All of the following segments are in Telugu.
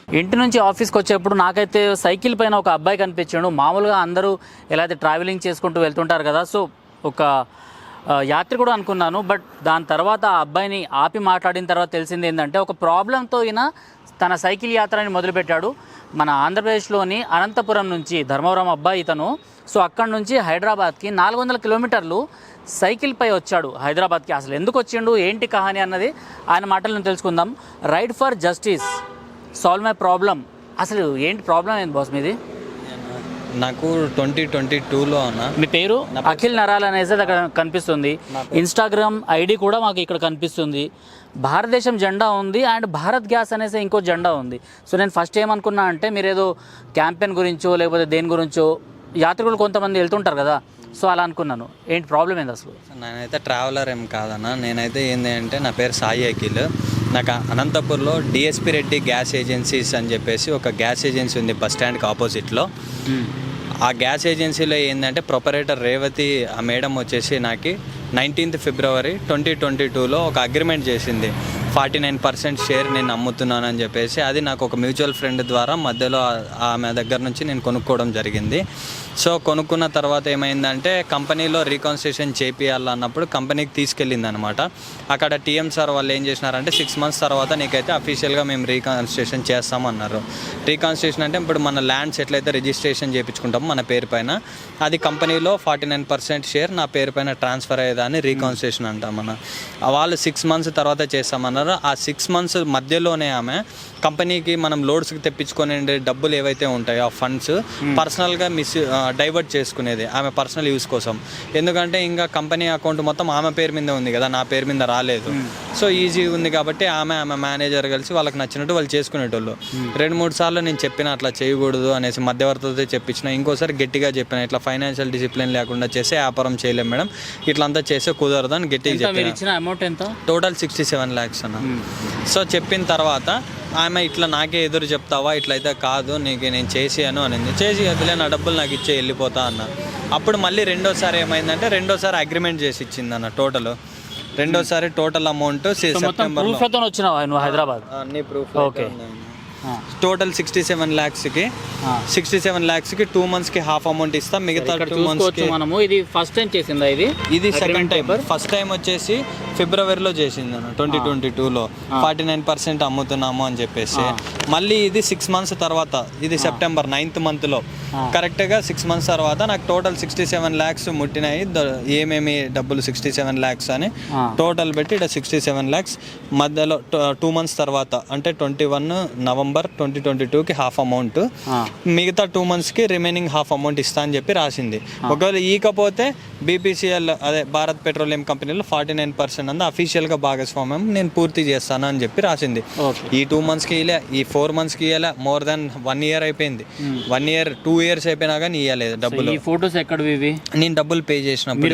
ఇంటి నుంచి ఆఫీస్కి వచ్చేప్పుడు నాకైతే సైకిల్ పైన ఒక అబ్బాయి కనిపించాడు. మామూలుగా అందరూ ఎలా అయితే ట్రావెలింగ్ చేసుకుంటూ వెళ్తుంటారు కదా, సో ఒక యాత్రికుడు అనుకున్నాను. బట్ దాని తర్వాత ఆ అబ్బాయిని ఆపి మాట్లాడిన తర్వాత తెలిసింది ఏంటంటే ఒక ప్రాబ్లంతో ఈయన తన సైకిల్ యాత్రని మొదలుపెట్టాడు. మన ఆంధ్రప్రదేశ్లోని అనంతపురం నుంచి ధర్మవరం అబ్బాయి ఇతను. సో అక్కడి నుంచి హైదరాబాద్కి 400 కిలోమీటర్లు సైకిల్పై వచ్చాడు హైదరాబాద్కి. అసలు ఎందుకు వచ్చిండు, ఏంటి కహాని అన్నది ఆయన మాటలను తెలుసుకుందాం. Ride for justice, solve my problem. అసలు ఏంటి ప్రాబ్లం ఏంటి బాస్ మీది? నాకు 2022లో అన్న. మీ పేరు అఖిల్ నరాల్ అనేసి అక్కడ కనిపిస్తుంది. ఇన్స్టాగ్రామ్ ఐడి కూడా మాకు ఇక్కడ కనిపిస్తుంది. భారతదేశం జెండా ఉంది అండ్ భారత్ గ్యాస్ అనేసి ఇంకో జెండా ఉంది. సో నేను ఫస్ట్ ఏమనుకున్నా అంటే మీరు ఏదో క్యాంపెయిన్ గురించో లేకపోతే దేని గురించో, యాత్రికులు కొంతమంది వెళ్తుంటారు కదా, సో అలా అనుకున్నాను. ఏంటి ప్రాబ్లం ఏంది అసలు? నేనైతే ట్రావెలర్ ఏం కాదన్న. నేనైతే ఏంటి అంటే నా పేరు సాయి అఖిల్. నాకు అనంతపూర్లో డిఎస్పి రెడ్డి గ్యాస్ ఏజెన్సీస్ అని చెప్పేసి ఒక గ్యాస్ ఏజెన్సీ ఉంది బస్ స్టాండ్కి ఆపోజిట్లో. ఆ గ్యాస్ ఏజెన్సీలో ఏంటంటే ప్రొపరేటర్ రేవతి ఆ మేడం వచ్చేసి నాకు 19th ఫిబ్రవరి 2022లో ఒక అగ్రిమెంట్ చేసింది. 49% షేర్ నేను అమ్ముతున్నానని చెప్పేసి. అది నాకు ఒక మ్యూచువల్ ఫ్రెండ్ ద్వారా మధ్యలో ఆమె దగ్గర నుంచి నేను కొనుక్కోవడం జరిగింది. సో కొనుక్కున్న తర్వాత ఏమైందంటే కంపెనీలో రీకాన్స్ట్రక్షన్ చేపియాలన్నప్పుడు కంపెనీకి తీసుకెళ్ళింది అనమాట. అక్కడ టీఎం సార్ వాళ్ళు ఏం చేసినారంటే 6 months తర్వాత నీకైతే అఫీషియల్గా మేము రీకాన్స్ట్రక్షన్ చేస్తామన్నారు. రీకాన్స్ట్రక్షన్ అంటే ఇప్పుడు మన ల్యాండ్స్ ఎట్లయితే రిజిస్ట్రేషన్ చేయించుకుంటామో మన పేరు పైన, అది కంపెనీలో 49% షేర్ నా పేరు పైన ట్రాన్స్ఫర్ అయ్యేదాన్ని రీకాన్స్ట్రక్షన్ అంటాం. వాళ్ళు 6 months తర్వాత చేస్తామన్నారు. ఆ 6 months మధ్యలోనే ఆమె కంపెనీకి మనం లోడ్స్కి తెప్పించుకునే డబ్బులు ఏవైతే ఉంటాయో ఆ ఫండ్స్ పర్సనల్గా డైవర్ట్ చేసుకునేది ఆమె పర్సనల్ యూస్ కోసం. ఎందుకంటే ఇంకా కంపెనీ అకౌంట్ మొత్తం ఆమె పేరు మీద ఉంది కదా, నా పేరు మీద రాలేదు. సో ఈజీ ఉంది కాబట్టి ఆమె మేనేజర్ కలిసి వాళ్ళకి నచ్చినట్టు వాళ్ళు చేసుకునేటోళ్ళు. 2-3 సార్లు నేను చెప్పిన అట్లా చేయకూడదు అనేసి మధ్యవర్తితో చెప్పించిన. ఇంకోసారి గట్టిగా చెప్పిన ఇట్లా ఫైనాన్షియల్ డిసిప్లిన్ లేకుండా చేసే వ్యాపారం చేయలేం మేడం, ఇట్లంతా చేసే కుదరదు అని గట్టిగా చెప్పిన. అమౌంట్ ఎంత? టోటల్ 67 lakhs అన్న. సో చెప్పిన తర్వాత ఆమె ఇట్లా నాకే ఎదురు చెప్తావా, ఇట్లయితే కాదు నీకు నేను చేసాను అనింది. చేసి అదిలే నా డబ్బులు నాకు ఇచ్చే వెళ్ళిపోతా అన్న. అప్పుడు మళ్ళీ రెండోసారి ఏమైందంటే రెండోసారి అగ్రిమెంట్ చేసి ఇచ్చింది అన్న. రెండోసారి టోటల్ అమౌంట్ సెప్టెంబర్లో వచ్చినావా నువ్వు హైదరాబాద్? అన్ని ప్రూఫ్. ఓకే. టోటల్ 67 lakhsకి 2 monthsకి హాఫ్ అమౌంట్ ఇస్తాం. మిగతా 2 monthsకి మనము. ఇది ఫస్ట్ టైం చేసిందా? ఇది సెకండ్ టైం. ఫస్ట్ టైం వచ్చేసి ఫిబ్రవరిలో చేసింది అన్న 2022లో 49% అమ్ముతున్నాము అని చెప్పేసి. మళ్ళీ ఇది 6 months తర్వాత, ఇది సెప్టెంబర్ 9th monthలో కరెక్ట్గా 6 months తర్వాత నాకు టోటల్ 67 lakhs ముట్టినాయి. ఏమేమి డబ్బులు 67 lakhs అని టోటల్ పెట్టి ఇక్కడ 67 lakhs. మధ్యలో 2 months తర్వాత అంటే 21 November 2022కి హాఫ్ అమౌంట్, మిగతా 2 monthsకి రిమైనింగ్ హాఫ్ అమౌంట్ ఇస్తా అని చెప్పి రాసింది. ఒకవేళ ఈకపోతే బీపీసీఎల్ అదే భారత్ పెట్రోలియం కంపెనీలో 49% అంతా అఫీషియల్గా భాగస్వామ్యం నేను పూర్తి చేస్తాను అని చెప్పి రాసింది. ఈ 2 monthsకి ఇయ్యలే, ఈ 4 monthsకి ఇయ్యలే. మోర్ దాన్ 1 year అయిపోయింది. 1 year 2 years అయిపోయినా కానీ ఇయ్యలేదు డబ్బులు. ఫోటోస్ ఎక్కడివి? నేను డబ్బులు పే చేసినప్పుడు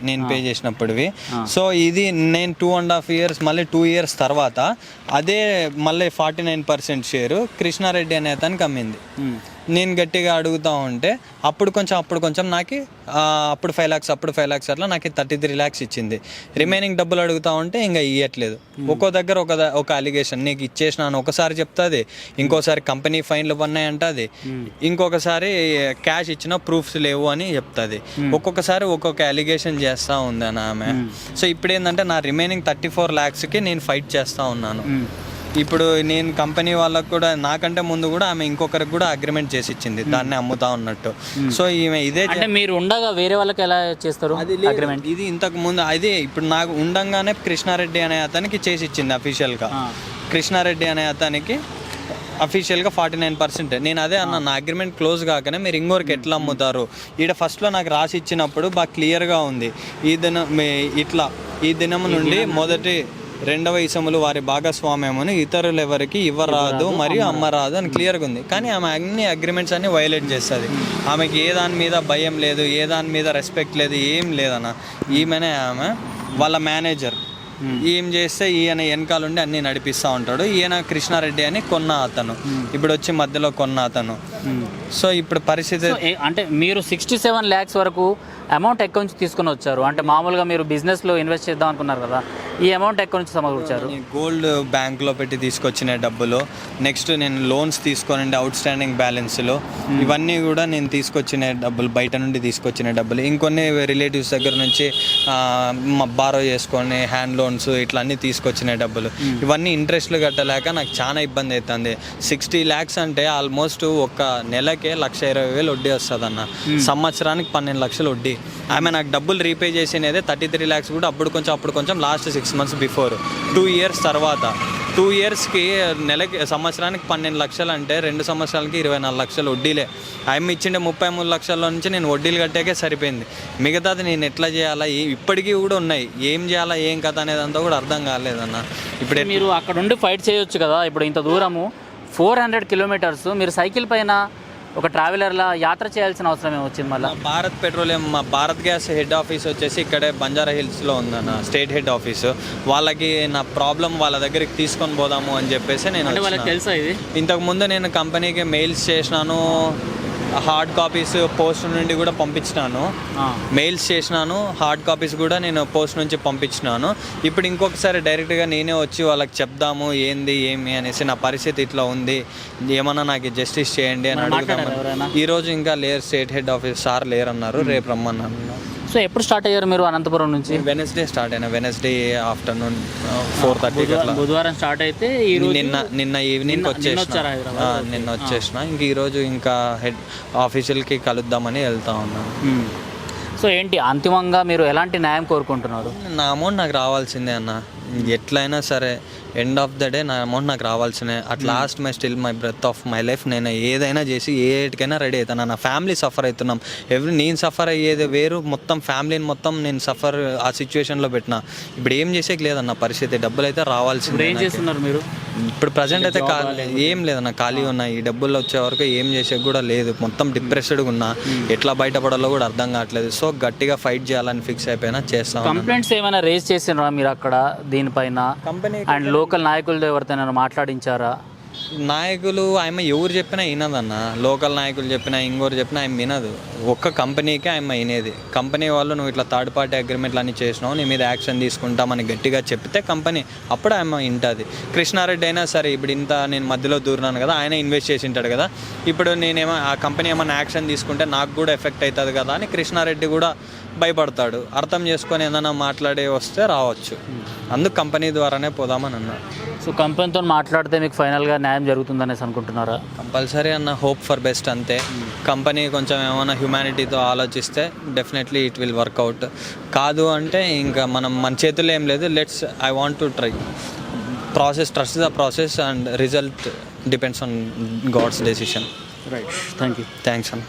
నేను పే చేసినప్పుడువి. సో ఇది నేను 2.5 years మళ్ళీ 2 years తర్వాత అదే మళ్ళీ 49% షేరు కృష్ణారెడ్డి అనే అతనికి అమ్మింది. నేను గట్టిగా అడుగుతూ ఉంటే అప్పుడు కొంచెం నాకు అప్పుడు 5 lakhs అట్లా నాకు 33 lakhs ఇచ్చింది. రిమైనింగ్ డబ్బులు అడుగుతూ ఉంటే ఇంకా ఇవ్వట్లేదు. ఒక్కో దగ్గర ఒక అలిగేషన్ నీకు ఇచ్చేసినాను ఒకసారి చెప్తుంది, ఇంకోసారి కంపెనీ ఫైన్లు పన్నాయి అంటుంది, ఇంకొకసారి క్యాష్ ఇచ్చిన ప్రూఫ్స్ లేవు అని చెప్తుంది. ఒక్కొక్కసారి ఒక్కొక్క అలిగేషన్ చేస్తూ ఉంది అని ఆమె. సో ఇప్పుడు ఏంటంటే నా రిమైనింగ్ 34 lakhsకి నేను ఫైట్ చేస్తూ ఉన్నాను. ఇప్పుడు నేను కంపెనీ వాళ్ళకు కూడా నాకంటే ముందు కూడా ఆమె ఇంకొకరికి కూడా అగ్రిమెంట్ చేసి ఇచ్చింది దాన్ని అమ్ముతా ఉన్నట్టు. సో ఈమె ఇదే అంటే మీరు ఉండగా వేరే వాళ్ళకి ఎలా చేస్తారు అగ్రిమెంట్? ఇది ఇంతకు ముందు అదే ఇప్పుడు నాకు ఉండంగానే కృష్ణారెడ్డి అనే అతనికి చేసి ఇచ్చింది అఫీషియల్గా. కృష్ణారెడ్డి అనే అతనికి అఫీషియల్గా 49%. నేను అదే అన్న, నా అగ్రిమెంట్ క్లోజ్ కాకనే మీరు ఇంకొకరికి ఎట్లా అమ్ముతారు? ఈడ ఫస్ట్లో నాకు రాసి ఇచ్చినప్పుడు బాగా క్లియర్గా ఉంది, ఈ దినం నుండి మొదటి 2వ ఇసములు వారి భాగస్వామ్యమును ఇతరులు ఎవరికి ఇవ్వరాదు మరియు అమ్మరాదు అని క్లియర్గా ఉంది. కానీ ఆమె అన్ని అగ్రిమెంట్స్ అన్ని వైలేట్ చేస్తుంది. ఆమెకి ఏ దాని మీద భయం లేదు, ఏ దాని మీద రెస్పెక్ట్ లేదు, ఏం లేదన్న. ఈమెనే ఆమె వాళ్ళ మేనేజర్. ఏం చేస్తే ఈయన వెనకాలండి అన్నీ నడిపిస్తూ ఉంటాడు. ఈయన కృష్ణారెడ్డి అని కొన్న అతను, ఇప్పుడు వచ్చి మధ్యలో కొన్న అతను. సో ఇప్పుడు పరిస్థితి అంటే మీరు 67 lakhs వరకు అమౌంట్ ఎక్కడి నుంచి తీసుకుని వచ్చారు? అంటే మామూలుగా మీరు బిజినెస్లో ఇన్వెస్ట్ చేద్దాం అనుకున్నారు కదా, ఈ అమౌంట్ ఎక్కడి నుంచి సమకూర్చారు? గోల్డ్ బ్యాంక్లో పెట్టి తీసుకొచ్చిన డబ్బులు, నెక్స్ట్ నేను లోన్స్ తీసుకొని అవుట్ స్టాండింగ్ బ్యాలెన్స్లో, ఇవన్నీ కూడా నేను తీసుకొచ్చిన డబ్బులు, బయట నుండి తీసుకొచ్చిన డబ్బులు, ఇంకొన్ని రిలేటివ్స్ దగ్గర నుంచి బారో చేసుకొని హ్యాండ్ లోన్స్ ఇట్లా అన్నీ తీసుకొచ్చిన డబ్బులు, ఇవన్నీ ఇంట్రెస్ట్లు కట్టలేక నాకు చాలా ఇబ్బంది అవుతుంది. 60 lakhs అంటే ఆల్మోస్ట్ ఒక నెలకే 1,20,000 వడ్డీ వస్తుంది అన్న, సంవత్సరానికి 12 లక్షలు వడ్డీ. ఆమె నాకు డబ్బులు రీపే చేసినదే 33 lakhs కూడా అప్పుడు కొంచెం లాస్ట్ 6 months బిఫోర్. 2 years తర్వాత 2 yearsకి నెలకి సంవత్సరానికి 12 లక్షలు అంటే 2 సంవత్సరాలకి 24 లక్షలు వడ్డీలే. ఆమె ఇచ్చిండే 33 లక్షల నుంచి నేను వడ్డీలు కట్టాకే సరిపోయింది. మిగతాది నేను ఎట్లా చేయాలా, ఇప్పటికీ కూడా ఉన్నాయి, ఏం చేయాలా ఏం కథ అనేది అంతా కూడా అర్థం కాలేదన్న. ఇప్పుడు మీరు అక్కడ ఉండి ఫైట్ చేయొచ్చు కదా, ఇప్పుడు ఇంత దూరము 400 kilometers మీరు సైకిల్ పైన ఒక ట్రావెలర్లా యాత్ర చేయాల్సిన అవసరం ఏమొచ్చింది? మళ్ళీ భారత్ పెట్రోలియం, మా భారత్ గ్యాస్ హెడ్ ఆఫీస్ వచ్చేసి ఇక్కడే బంజారా హిల్స్లో ఉందన్న, స్టేట్ హెడ్ ఆఫీసు. వాళ్ళకి నా ప్రాబ్లం వాళ్ళ దగ్గరికి తీసుకొని పోదాము అని చెప్పేసి నేను వాళ్ళకి తెలుసా ఇది? ఇంతకుముందు నేను కంపెనీకి మెయిల్స్ చేసినాను, హార్డ్ కాపీస్ పోస్ట్ నుండి కూడా పంపించినాను, మెయిల్స్ చేసినాను, హార్డ్ కాపీస్ కూడా నేను పోస్ట్ నుంచి పంపించినాను. ఇప్పుడు ఇంకొకసారి డైరెక్ట్గా నేనే వచ్చి వాళ్ళకి చెప్దాము ఏంది ఏమి అనేసి, నా పరిస్థితి ఇట్లా ఉంది, ఏమన్నా నాకు జస్టిస్ చేయండి అని అడుగుతాను. ఈరోజు ఇంకా లేరు, స్టేట్ హెడ్ ఆఫీస్ సార్ లేరన్నారు, రేపు రమ్మన్నాను. సో ఎప్పుడు స్టార్ట్ అయ్యారు మీరు అనంతపురం నుంచి? వెనస్డే స్టార్ట్ అయినా, వెనస్డే ఆఫ్టర్నూన్ 4:30 అట్లా. బుధవారం స్టార్ట్ అయితే నిన్న ఈవినింగ్ నిన్న వచ్చేసిన. ఇంక ఈరోజు ఇంకా హెడ్ ఆఫీషియల్కి కలుద్దామని వెళ్తా ఉన్నాను. సో ఏంటి అంతిమంగా మీరు ఎలాంటి న్యాయం కోరుకుంటున్నారు? నా అమౌంట్ నాకు రావాల్సిందే అన్న, ఎట్లయినా సరే ఎండ్ ఆఫ్ ద డే నా అమౌంట్ నాకు రావాల్సిందే. At last my still my breath of my life నేను ఏదైనా చేసి ఏటికైనా రెడీ అవుతాను. నా ఫ్యామిలీ సఫర్ అవుతున్నాం, నేను సఫర్ అయ్యేది వేరు, మొత్తం ఫ్యామిలీని మొత్తం నేను సఫర్ ఆ సిచ్యువేషన్లో పెట్టిన. ఇప్పుడు ఏం చేసేకి లేదన్న పరిస్థితి, డబ్బులు అయితే రావాల్సింది. ఏం చేస్తున్నారు మీరు ఇప్పుడు ప్రజెంట్ అయితే ఏం లేదన్న, ఖాళీ ఉన్నా. ఈ డబ్బులు వచ్చే వరకు ఏం చేసేకి కూడా లేదు, మొత్తం డిప్రెస్డ్గా ఉన్నా, ఎట్లా బయటపడాలో కూడా అర్థం కావట్లేదు. సో గట్టిగా ఫైట్ చేయాలని ఫిక్స్ అయిపోయినా చేస్తాం. కంప్లైంట్స్ ఏమైనా రేజ్ చేసినారా మీరు అక్కడ దీనిపైన? కంపెనీ అండ్ లోకల్ నాయకులతో ఎవరితో మాట్లాడించారా? నాయకులు ఆమె ఎవరు చెప్పినా వినదన్న, లోకల్ నాయకులు చెప్పినా ఇంకోరు చెప్పినా ఆమె వినదు. ఒక్క కంపెనీకే ఆమె వినేది. కంపెనీ వాళ్ళు నువ్వు ఇట్లా థర్డ్ పార్టీ అగ్రిమెంట్లు అన్నీ చేసినావు, నీ మీద యాక్షన్ తీసుకుంటామని గట్టిగా చెప్తే కంపెనీ అప్పుడు ఆమె వింటుంది. కృష్ణారెడ్డి అయినా సరే, ఇప్పుడు ఇంత నేను మధ్యలో దూరినాను కదా, ఆయన ఇన్వెస్ట్ చేసి ఉంటాడు కదా, ఇప్పుడు నేనేమో ఆ కంపెనీ ఏమైనా యాక్షన్ తీసుకుంటే నాకు కూడా ఎఫెక్ట్ అవుతుంది కదా అని కృష్ణారెడ్డి కూడా భయపడతాడు. అర్థం చేసుకొని ఏదైనా మాట్లాడి వస్తే రావచ్చు, అందుకు కంపెనీ ద్వారానే పోదామని అన్నాడు. సో కంపెనీతో మాట్లాడితే మీకు ఫైనల్గా న్యాయం జరుగుతుందనేసి అనుకుంటున్నారా? కంపల్సరీ అన్న, హోప్ ఫర్ బెస్ట్ అంతే. కంపెనీ కొంచెం ఏమైనా హ్యుమానిటీతో ఆలోచిస్తే డెఫినెట్లీ ఇట్ విల్ వర్కౌట్. కాదు అంటే ఇంకా మన చేతుల్లో ఏం లేదు. I want to try process, trust the process and result depends on God's decision. Right, thank you. Thanks అన్న.